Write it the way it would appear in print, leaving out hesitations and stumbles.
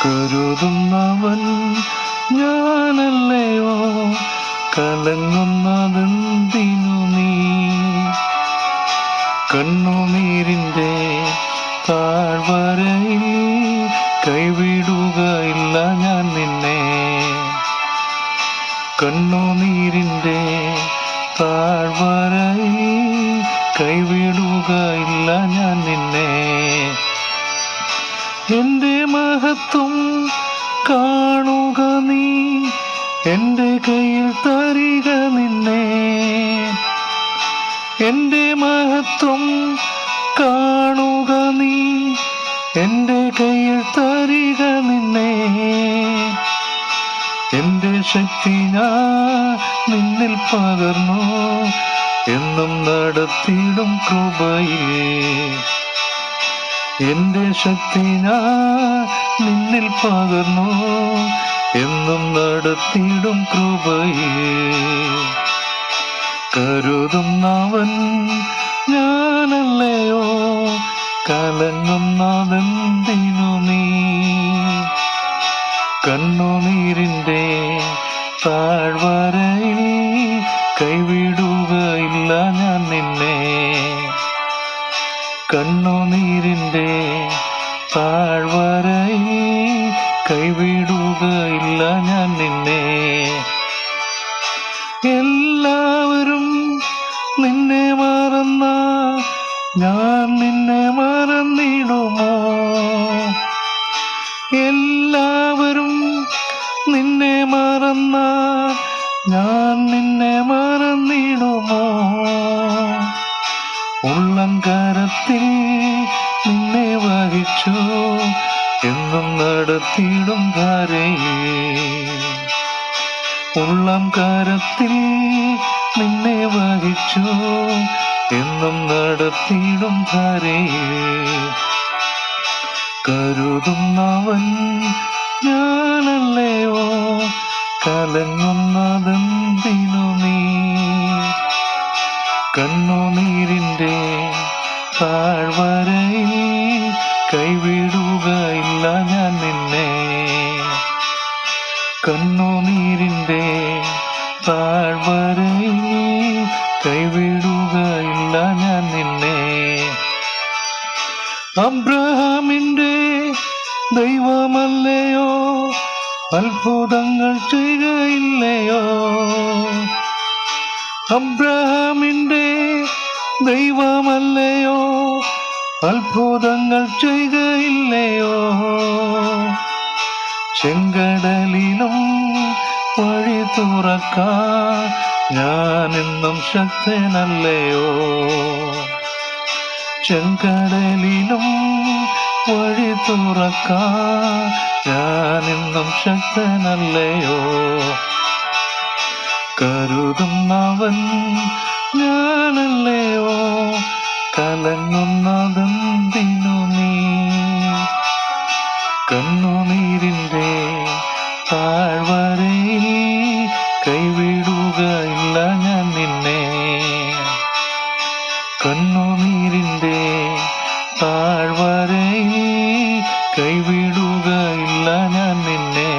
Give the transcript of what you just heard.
കരുതുന്നവൻ ഞാനല്ലയോ, കലങ്ങുന്നതെന്തിനു നീ? കണ്ണുനീരിൻ്റെ താഴ്വരയിൽ കൈവിടുകയില്ല ഞാൻ നിന്നെ. കണ്ണുനീരിൻ്റെ താഴ്വരയിൽ കൈവിടുകയില്ല ഞാൻ നിന്നെ. എൻ്റെ മഹത്വം കാണുക നീ, എൻ്റെ കയ്യിൽ തരിക നിന്നെ. എൻ്റെ മഹത്വം കാണുക നീ, എൻ്റെ കയ്യിൽ തരിക നിന്നെ. എൻ്റെ ശക്തി ഞാൻ നിന്നിൽ പകർന്നു, എന്നും നടത്തിയിടും കൃപയിൽ. എൻ്റെ ശക്തി ഞാൻ നിന്നിൽ പകർന്നു, എന്നും നടത്തിയിടും കൃപയിൽ. കരുതുന്നവൻ ഞാനല്ലയോ, കലങ്ങുന്നതെന്തിനു നീ? കണ്ണുനീരിൻ്റെ താഴ്വരയിൽ കൈവിടുകയില്ല ഞാൻ നിന്നെ. കണ്ണുനീരിൻ്റെ താഴ്വരയിൽ കൈവിടുകയില്ല ഞാൻ നിന്നെ. എല്ലാവരും നിന്നെ മറന്ന ഞാൻ നിന്നെ മറന്നിടുമോ? എല്ലാവരും നിന്നെ മറന്ന ഞാൻ നിന്നെ മറന്നിടുമോ? ഉള്ളംകരത്തിൽ നിന്നെ വഹിച്ചു, എന്നും നടത്തിയിടും ധാരയിൽ. ഉള്ളംകരത്തിൽ നിന്നെ വഹിച്ചു, എന്നും നടത്തിയിടും ധാരയിൽ. കരുതുന്നവൻ ഞാനല്ലയോ, കലങ്ങുന്നതെന്തിനു നീ? കണ്ണുനീരിൻ്റെ താഴ്വരയിൽ കൈവിടുകയില്ല ഞാൻ നിന്നെ. കണ്ണുനീരിൻ്റെ താഴ്വരയിൽ കൈവിടുകയില്ല ഞാൻ നിന്നെ. അബ്രഹാമിൻ്റെ ദൈവമല്ലയോ, അത്ഭുതങ്ങൾ ചെയ്യുകയില്ലയോ? അബ്രഹാമിൻ്റെ ദൈവമല്ലയോ, അത്ഭുതങ്ങൾ ചെയ്യുകയില്ലയോ? ചെങ്കടലിലും വഴി തുറക്കാൻ ഞാനെന്നും ശക്തനല്ലയോ? ചെങ്കടലിലും വഴി തുറക്കാൻ ഞാനെന്നും ശക്തനല്ലയോ? കരുതുന്നവൻ ഞാനല്ലയോ, കലങ്ങുന്നതെന്തിനു നീ? കണ്ണുനീരിൻ്റെ താഴ്വരയിൽ കൈവിടുകയില്ല ഞാൻ നിന്നെ. കണ്ണുനീരിൻ്റെ താഴ്വരയിൽ കൈവിടുകയില്ല ഞാൻ നിന്നെ.